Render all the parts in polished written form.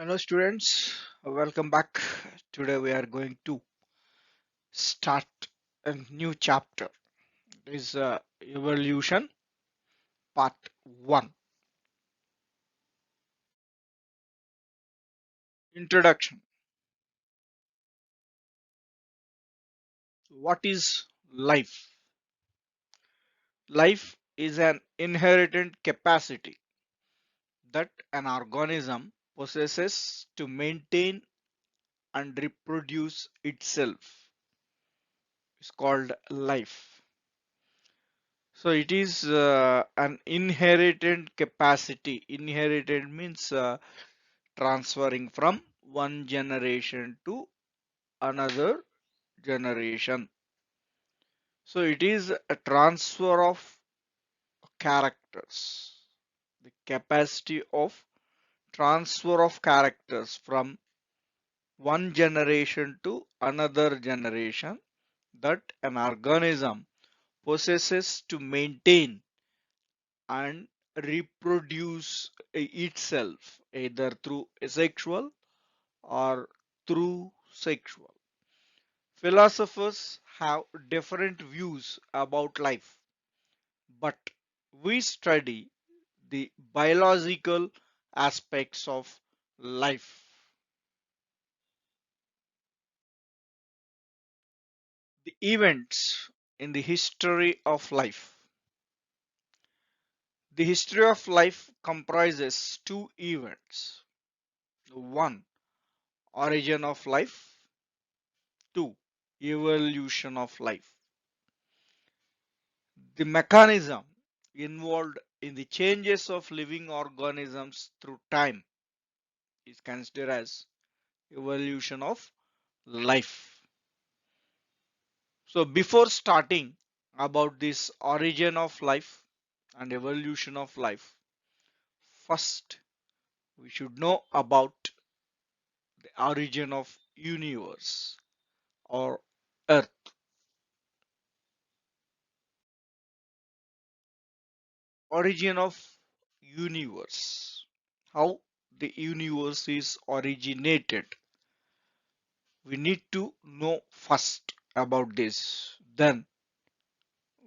Hello students, welcome back. Today we are going to start a new chapter. It is evolution part 1. Introduction. What is life? Life is an inherent capacity that an organism possesses to maintain and reproduce itself. It's called life. So it is an inherent capacity. Inherited means transferring from one generation to another generation. So it is a transfer of characters. The capacity of transfer of characters from one generation to another generation that an organism possesses to maintain and reproduce itself either through asexual or through sexual. Philosophers have different views about life, but we study the biological aspects of life. The events in the history of life. The history of life comprises two events. One, origin of life. Two, evolution of life. The mechanism involved in the changes of living organisms through time is considered as evolution of life. So before starting about this origin of life and evolution of life, first we should know about the origin of universe or earth. Origin of universe. How the universe is originated. We need to know first about this. Then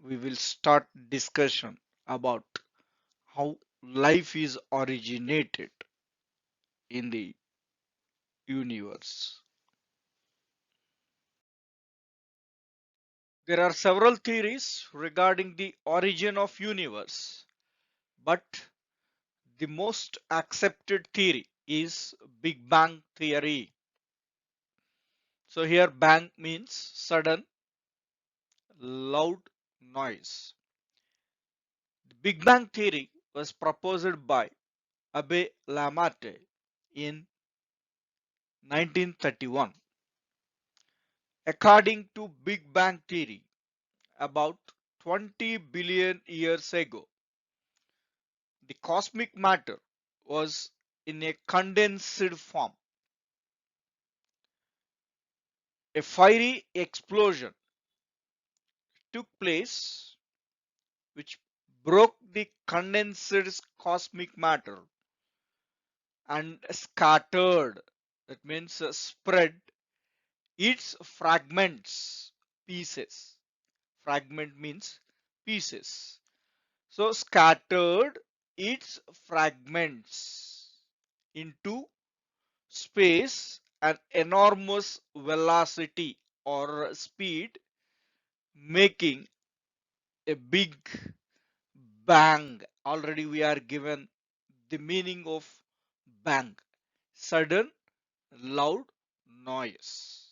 we will start discussion about how life is originated in the universe. There are several theories regarding the origin of universe, but the most accepted theory is Big Bang theory. So here bang means sudden loud noise. The Big Bang theory was proposed by Abe Lamartine in 1931. According to Big Bang theory, about 20 billion years ago, the cosmic matter was in a condensed form. A fiery explosion took place which broke the condensed cosmic matter and scattered, that means spread its fragments, pieces. Fragment means pieces. So scattered its fragments into space at enormous velocity or speed, making a big bang. Already we are given the meaning of bang, sudden loud noise.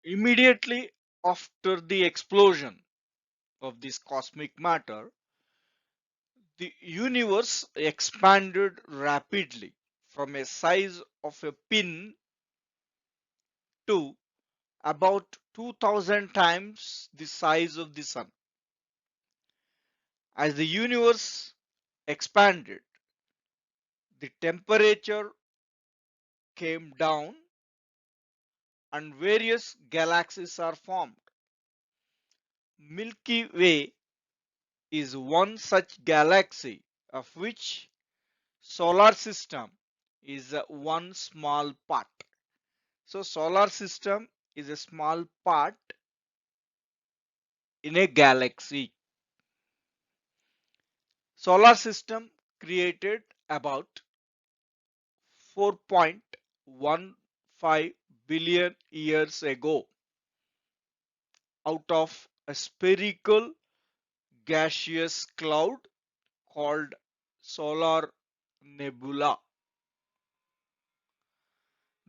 Immediately after the explosion of this cosmic matter, the universe expanded rapidly from a size of a pin to about 2000 times the size of the sun. As the universe expanded, the temperature came down and various galaxies are formed. Milky Way is one such galaxy, of which solar system is one small part. So solar system is a small part in a galaxy. Solar system created about 4.15 billion years ago out of a spherical gaseous cloud called solar nebula.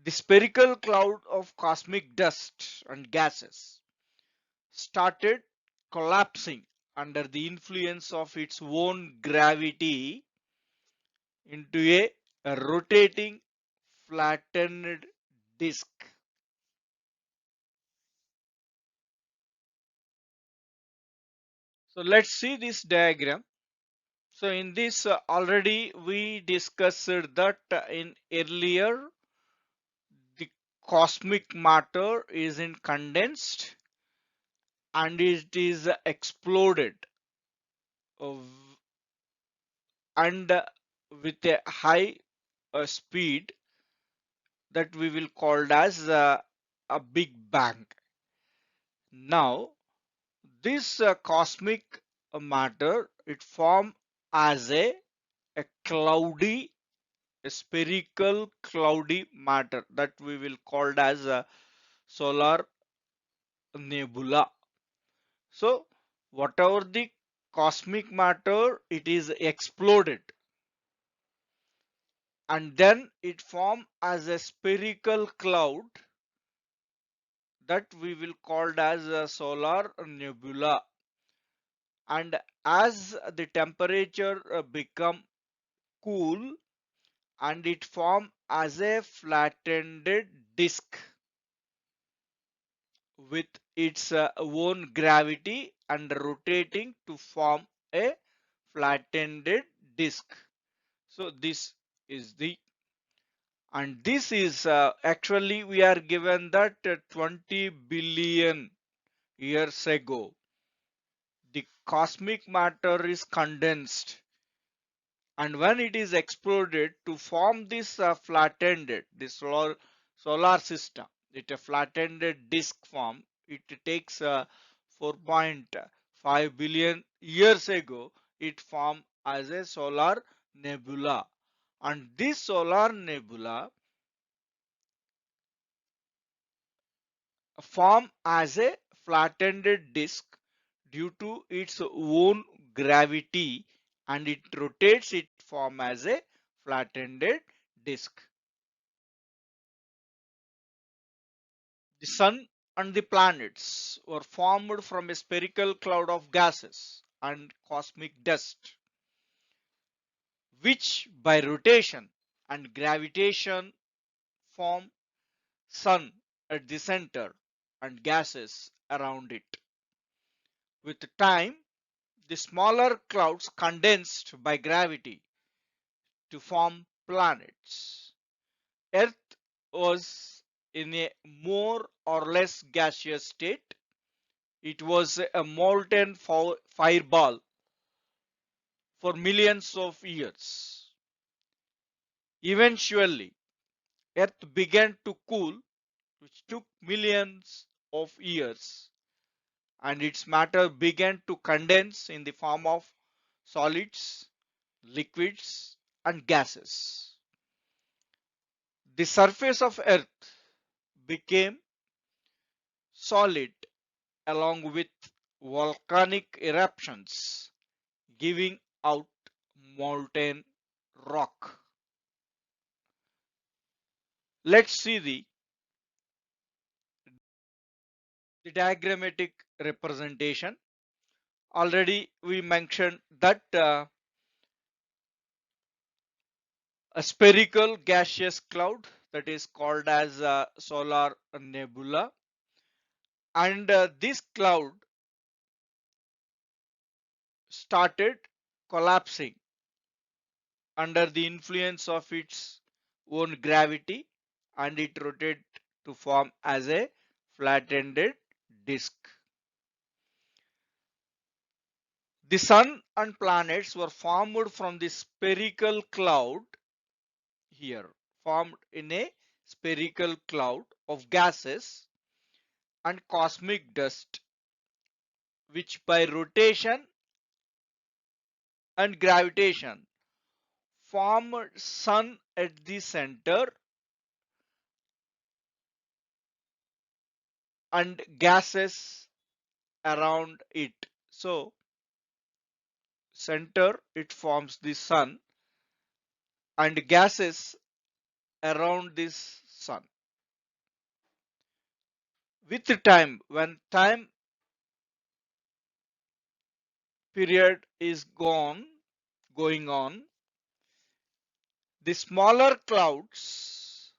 The spherical cloud of cosmic dust and gases started collapsing under the influence of its own gravity into a rotating flattened disk. So let's see this diagram. So in this already we discussed that in earlier the cosmic matter is in condensed and it is exploded uh, and with a high speed that we will call as a big bang. Now this cosmic matter it formed as a cloudy a spherical cloudy matter that we will call as a solar nebula. So whatever the cosmic matter it is exploded and then it formed as a spherical cloud that we will call as a solar nebula, and as the temperature become cool and it form as a flattened disk with its own gravity and rotating to form a flattened disk. So this is the and this is actually we are given that 20 billion years ago the cosmic matter is condensed, and when it is exploded to form this flattened this solar system, it a flattened disk form. It takes 4.5 billion years ago it formed as a solar nebula, and this solar nebula form as a flattened disk due to its own gravity, and it rotates it form as a flattened disk. The sun and the planets were formed from a spherical cloud of gases and cosmic dust, which by rotation and gravitation form sun at the center and gases around it. With time, the smaller clouds condensed by gravity to form planets. Earth was in a more or less gaseous state. It was a molten fireball for millions of years. Eventually, Earth began to cool, which took millions of years, and its matter began to condense in the form of solids, liquids, and gases. The surface of Earth became solid along with volcanic eruptions, giving out molten rock. Let's see the diagrammatic representation. Already we mentioned that a spherical gaseous cloud that is called as a solar nebula, and this cloud started collapsing under the influence of its own gravity, and it rotated to form as a flattened disk. The sun and planets were formed from the spherical cloud here, formed in a spherical cloud of gases and cosmic dust, which by rotation and gravitation formed sun at the center and gases around it. So center it forms the sun and gases around this sun. With time, when time period is going on, the smaller clouds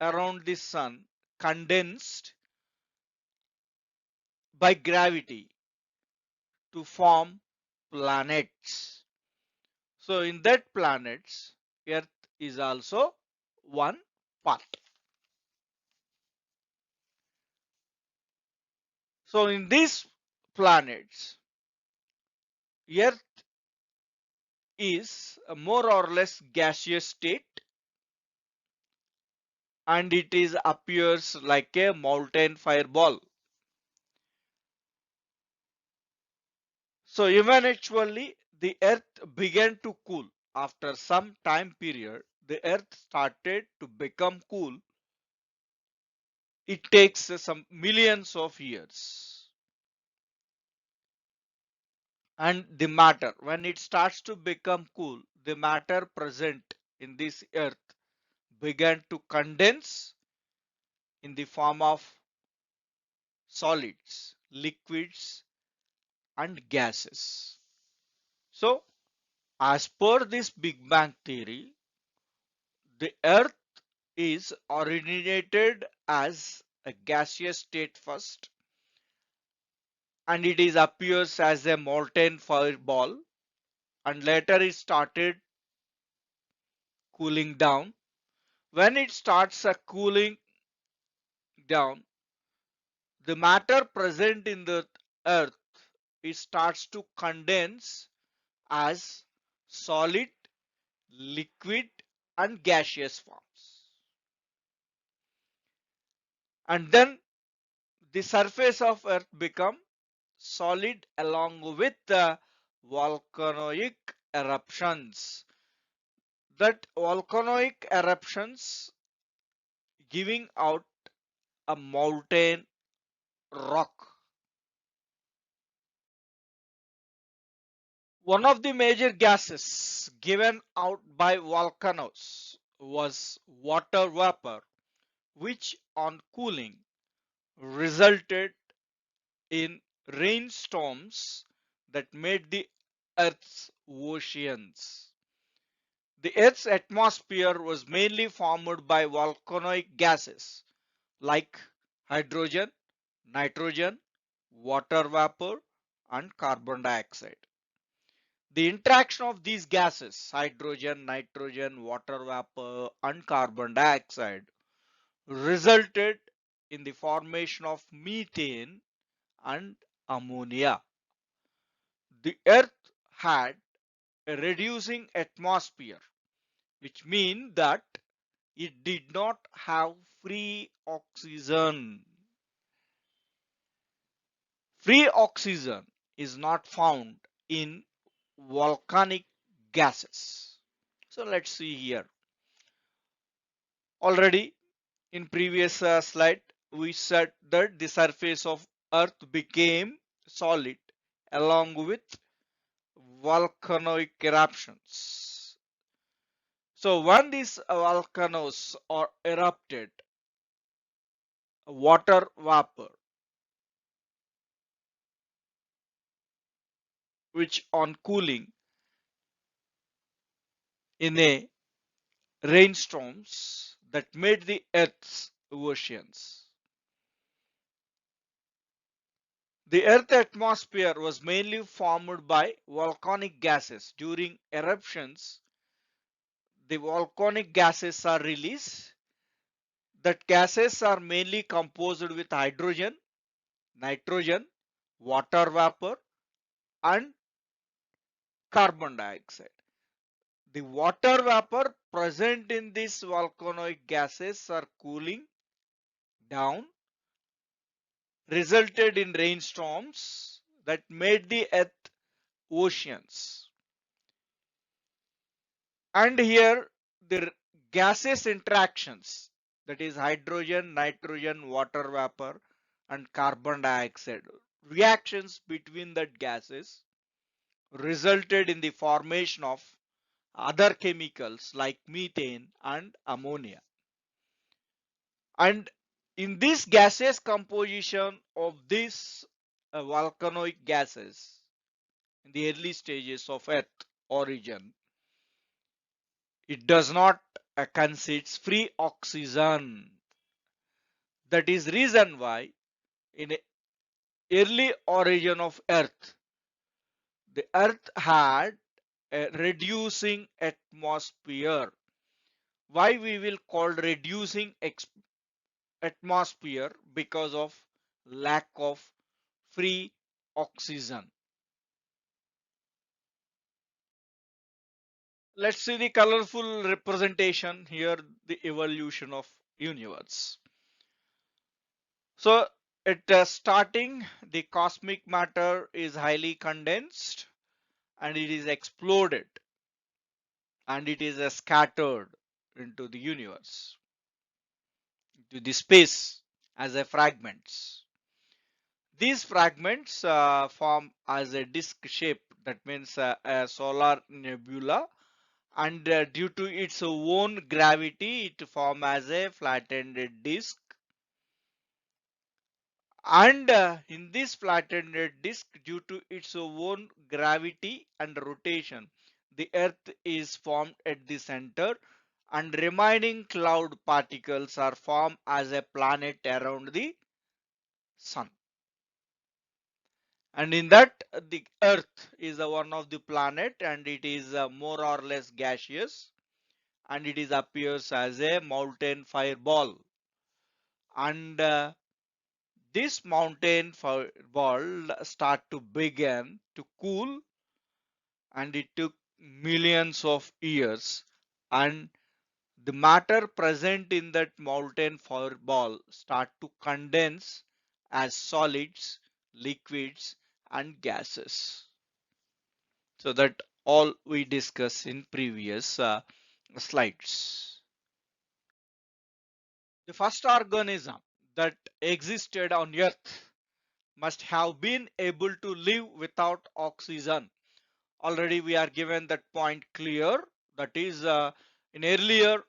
around the sun condensed by gravity to form planets. So in that planets, Earth is also one part. So in these planets, Earth is a more or less gaseous state, and it is appears like a molten fireball. So eventually the Earth began to cool. After some time period, the Earth started to become cool. It takes some millions of years. And the matter, when it starts to become cool, the matter present in this Earth began to condense in the form of solids, liquids, and gases. So, as per this Big Bang theory, the Earth is originated as a gaseous state first, and it is appears as a molten fireball, and later it started cooling down. When it starts cooling down, the matter present in the Earth, it starts to condense as solid, liquid, and gaseous forms. And then the surface of Earth become solid along with the volcanic eruptions. That volcanic eruptions giving out a molten rock. One of the major gases given out by volcanoes was water vapor, which on cooling resulted in rainstorms that made the Earth's oceans. The Earth's atmosphere was mainly formed by volcanic gases like hydrogen, nitrogen, water vapor, and carbon dioxide. The interaction of these gases, hydrogen, nitrogen, water vapor, and carbon dioxide, resulted in the formation of methane and ammonia. The Earth had a reducing atmosphere, which means that it did not have free oxygen. Free oxygen is not found in volcanic gases. So let's see here. Already in previous slide, we said that the surface of Earth became solid along with volcanic eruptions. So when these volcanoes are erupted, water vapor, which on cooling in a rainstorms that made the Earth's oceans. The Earth atmosphere was mainly formed by volcanic gases. During eruptions, the volcanic gases are released. That gases are mainly composed with hydrogen, nitrogen, water vapor, and carbon dioxide. The water vapor present in these volcanic gases are cooling down, resulted in rainstorms that made the earth oceans. And here the gaseous interactions, that is hydrogen, nitrogen, water vapor and carbon dioxide reactions between the gases resulted in the formation of other chemicals like methane and ammonia. And in this gaseous composition of these volcanic gases in the early stages of earth origin, it does not concedes free oxygen. That is reason why in early origin of earth, the earth had a reducing atmosphere. Why we will call reducing atmosphere? Because of lack of free oxygen. Let's see the colorful representation here, the evolution of universe. So at starting, the cosmic matter is highly condensed and it is exploded and it is scattered into the universe, to the space as a fragments. These fragments form as a disk shape, that means a solar nebula, and due to its own gravity it form as a flattened disk. And in this flattened disk, due to its own gravity and rotation, the earth is formed at the center and remaining cloud particles are formed as a planet around the sun. And in that, the earth is one of the planet and it is more or less gaseous and it is appears as a molten fireball. And this mountain fireball start to begin to cool and it took millions of years, and the matter present in that molten fireball start to condense as solids, liquids and gases. So that all we discussed in previous slides. The first organism that existed on earth must have been able to live without oxygen. Already we are given that point clear, that is in earlier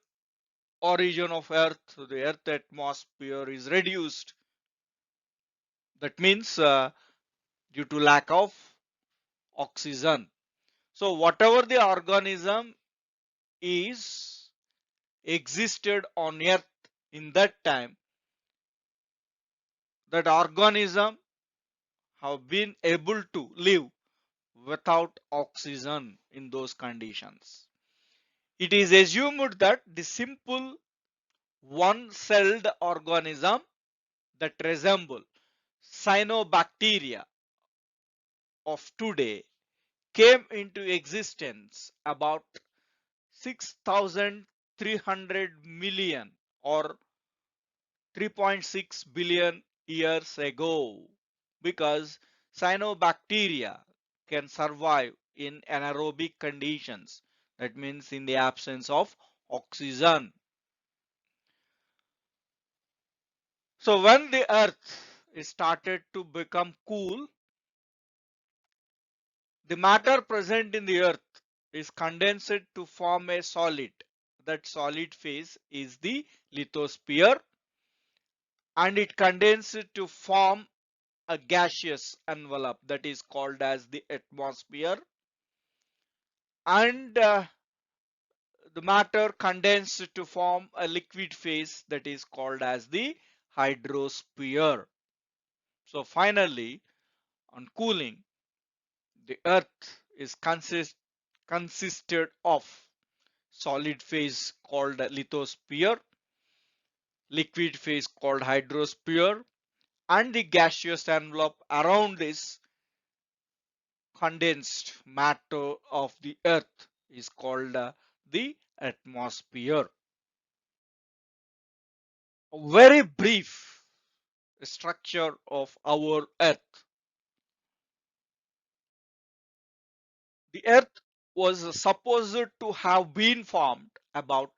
origin of earth, the earth atmosphere is reduced. That means due to lack of oxygen. So whatever the organism is existed on earth in that time, that organism have been able to live without oxygen in those conditions. It is assumed that the simple one-celled organism that resemble cyanobacteria of today came into existence about 6,300 million or 3.6 billion years ago, because cyanobacteria can survive in anaerobic conditions, that means in the absence of oxygen. So when the earth started to become cool, the matter present in the earth is condensed to form a solid. That solid phase is the lithosphere, and it condenses to form a gaseous envelope that is called as the atmosphere, and the matter condensed to form a liquid phase that is called as the hydrosphere. So finally, on cooling, the earth is consisted of solid phase called lithosphere, liquid phase called hydrosphere, and the gaseous envelope around this condensed matter of the earth is called the atmosphere. A very brief structure of our earth. The earth was supposed to have been formed about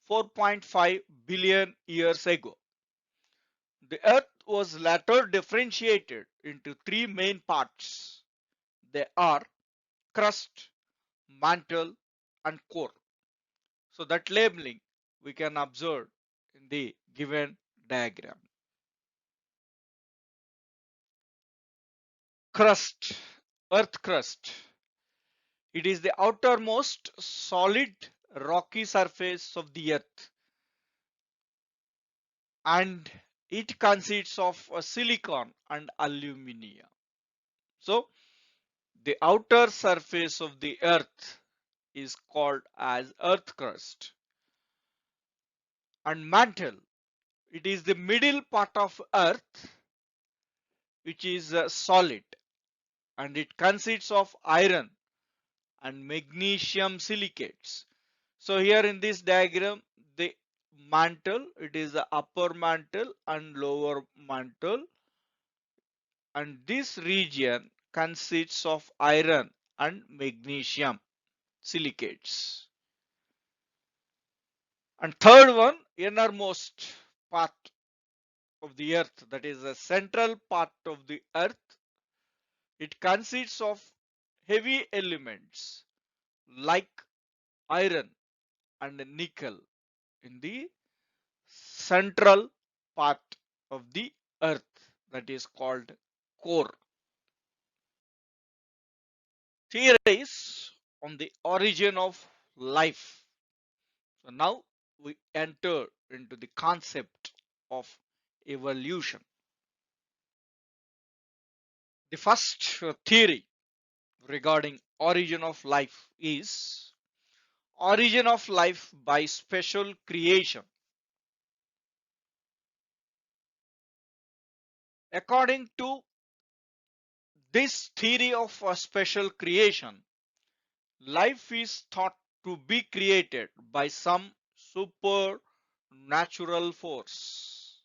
4.5 billion years ago. The earth was later differentiated into three main parts. They are crust, mantle, and core. So that labeling we can observe in the given diagram. Crust, earth crust. It is the outermost solid rocky surface of the earth, and it consists of silicon and aluminium. So the outer surface of the earth is called as earth crust. And mantle, it is the middle part of earth which is solid, and it consists of iron and magnesium silicates. So here in this diagram, the mantle, it is the upper mantle and lower mantle, and this region consists of iron and magnesium silicates. And third one, innermost part of the earth, that is the central part of the earth. It consists of heavy elements like iron and nickel in the central part of the earth, that is called core. Theories on the origin of life. So now we enter into the concept of evolution. The first theory regarding origin of life is origin of life by special creation. According to this theory of a special creation, life is thought to be created by some supernatural force.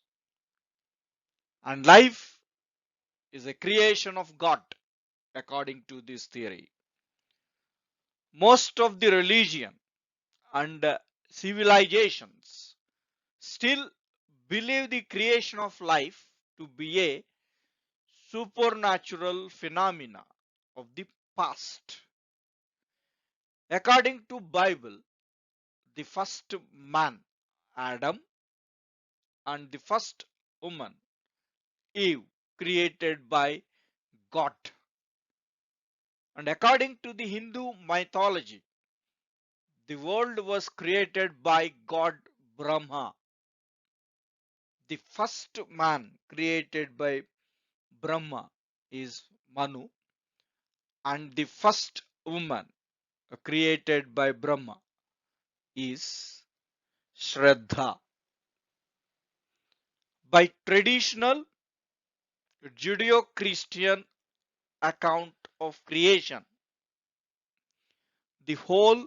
And life is a creation of God, according to this theory. Most of the religion and civilizations still believe the creation of life to be a supernatural phenomena of the past. According to Bible, the first man, Adam, and the first woman, Eve, created by God. And according to the Hindu mythology, the world was created by God Brahma. The first man created by Brahma is Manu, and the first woman created by Brahma is Shraddha. By traditional Judeo-Christian account of creation, the whole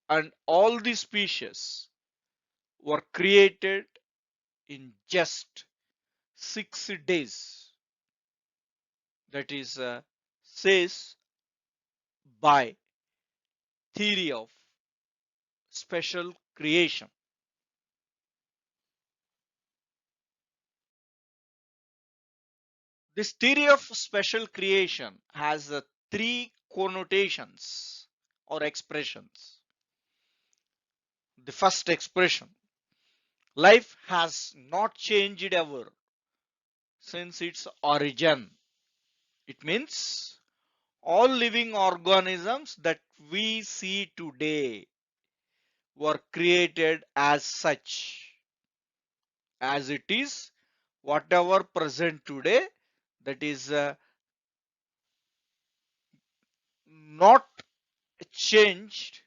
and all the species were created in just 6 days. That is says by theory of special creation. This theory of special creation has three connotations or expressions. The first expression, life has not changed ever since its origin. It means all living organisms that we see today were created as such. As it is, whatever present today, that is not changed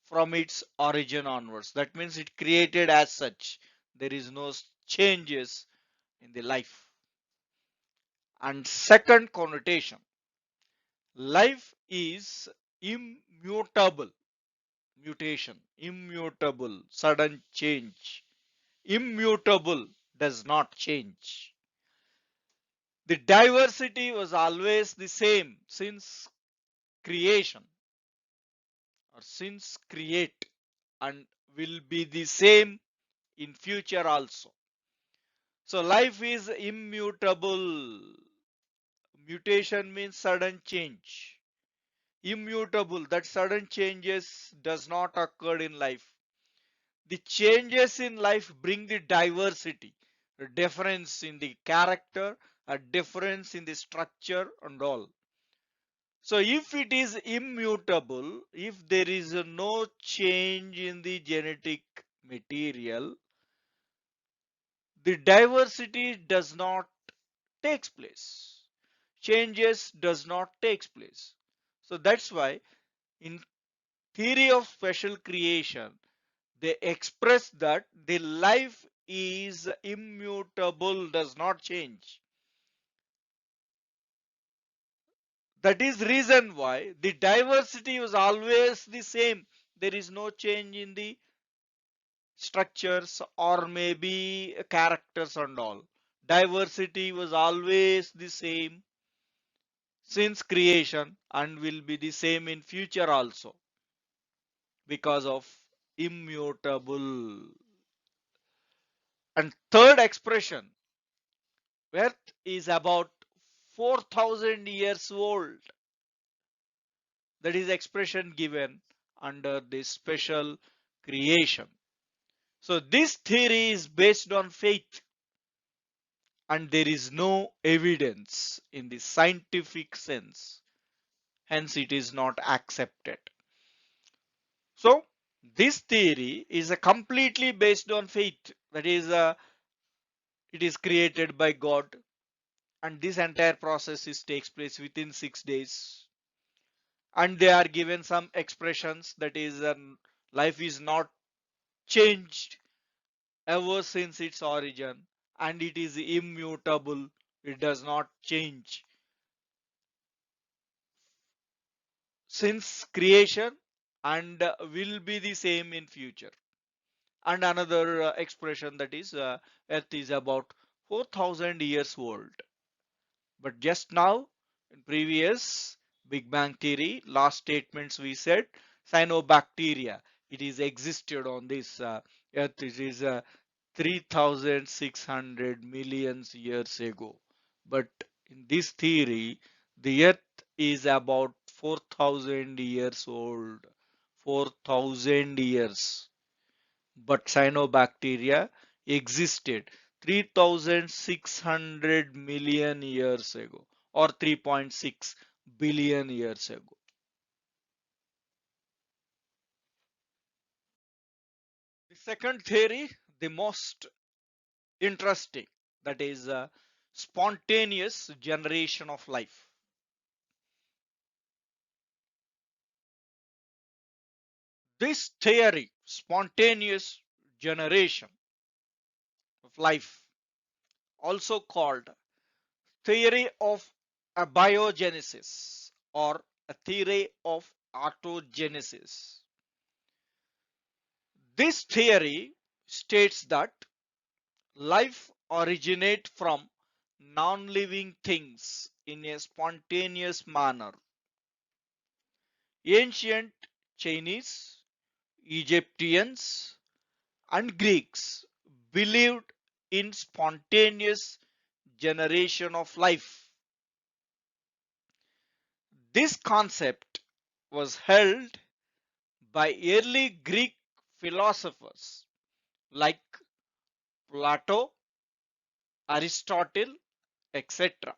from its origin onwards. That means it created as such. There is no changes in the life. And second connotation, life is immutable. Mutation, immutable, sudden change. Immutable does not change. The diversity was always the same since creation or since create and will be the same in future also. So life is immutable. Mutation means sudden change. Immutable, that sudden changes does not occur in life. The changes in life bring the diversity, a difference in the character, a difference in the structure and all. So if it is immutable, if there is no change in the genetic material, the diversity does not takes place. Changes does not takes place. So that's why in theory of special creation, they express that the life is immutable, does not change. That is reason why the diversity was always the same. There is no change in the structures or maybe characters and all. Diversity was always the same since creation and will be the same in future also because of immutable. And third expression, earth is about 4,000 years old. That is expression given under this special creation. So this theory is based on faith and there is no evidence in the scientific sense. Hence it is not accepted. So this theory is a completely based on faith. That is, it is created by God and this entire process takes place within 6 days. And they are given some expressions that is life is not changed ever since its origin and it is immutable, it does not change since creation and will be the same in future. And another expression that is earth is about 4,000 years old. But just now in previous Big Bang theory last statements we said cyanobacteria, it is existed on this earth. It is 3,600 millions years ago. But in this theory, the earth is about 4,000 years old. 4,000 years. But cyanobacteria existed 3,600 million years ago or 3.6 billion years ago. The second theory, the most interesting, that is spontaneous generation of life. This theory, spontaneous generation of life, also called theory of abiogenesis or a theory of autogenesis. This theory states that life originates from non-living things in a spontaneous manner. Ancient Chinese, Egyptians, and Greeks believed in spontaneous generation of life. This concept was held by early Greek philosophers like Plato, Aristotle, etc.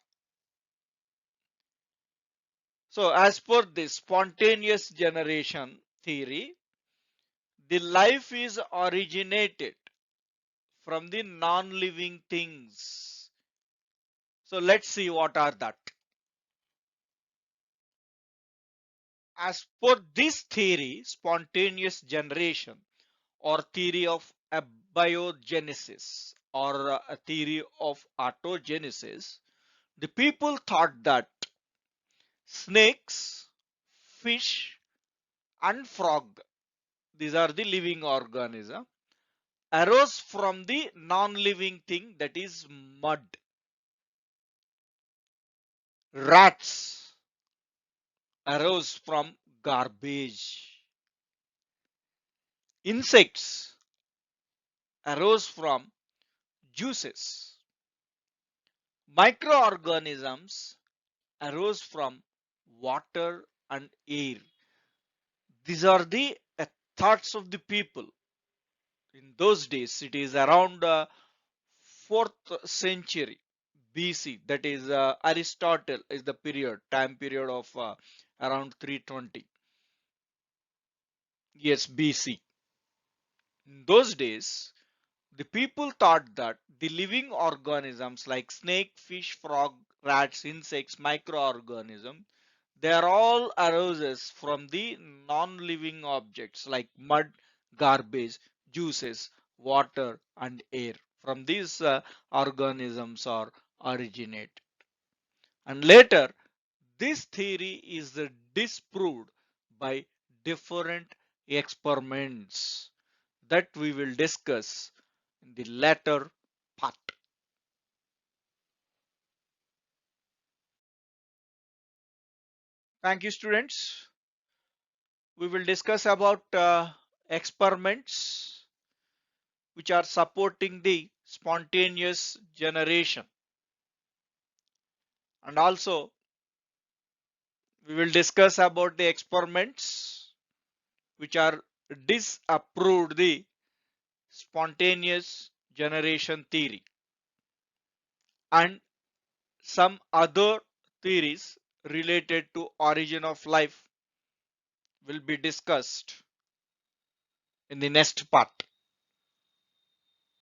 So, as per this spontaneous generation theory, the life is originated from the non-living things. So, let's see what are that. As per this theory, spontaneous generation or theory of abiogenesis or a theory of autogenesis, The people thought that snakes, fish, and frog, these are the living organism, arose from the non-living thing, that is mud. Rats arose from garbage. Insects arose from juices. Microorganisms arose from water and air. These are the thoughts of the people in those days. It is around 4th century BC. That is Aristotle is the time period of around 320. Yes, BC. In those days, the people thought that the living organisms like snake, fish, frog, rats, insects, microorganisms, they are all arises from the non-living objects like mud, garbage, juices, water, and air. From these organisms are originate. And later, this theory is disproved by different experiments that we will discuss in the latter part. Thank you, students. We will discuss about experiments which are supporting the spontaneous generation, and also we will discuss about the experiments which are disapproved the spontaneous generation theory, and some other theories related to origin of life will be discussed in the next part.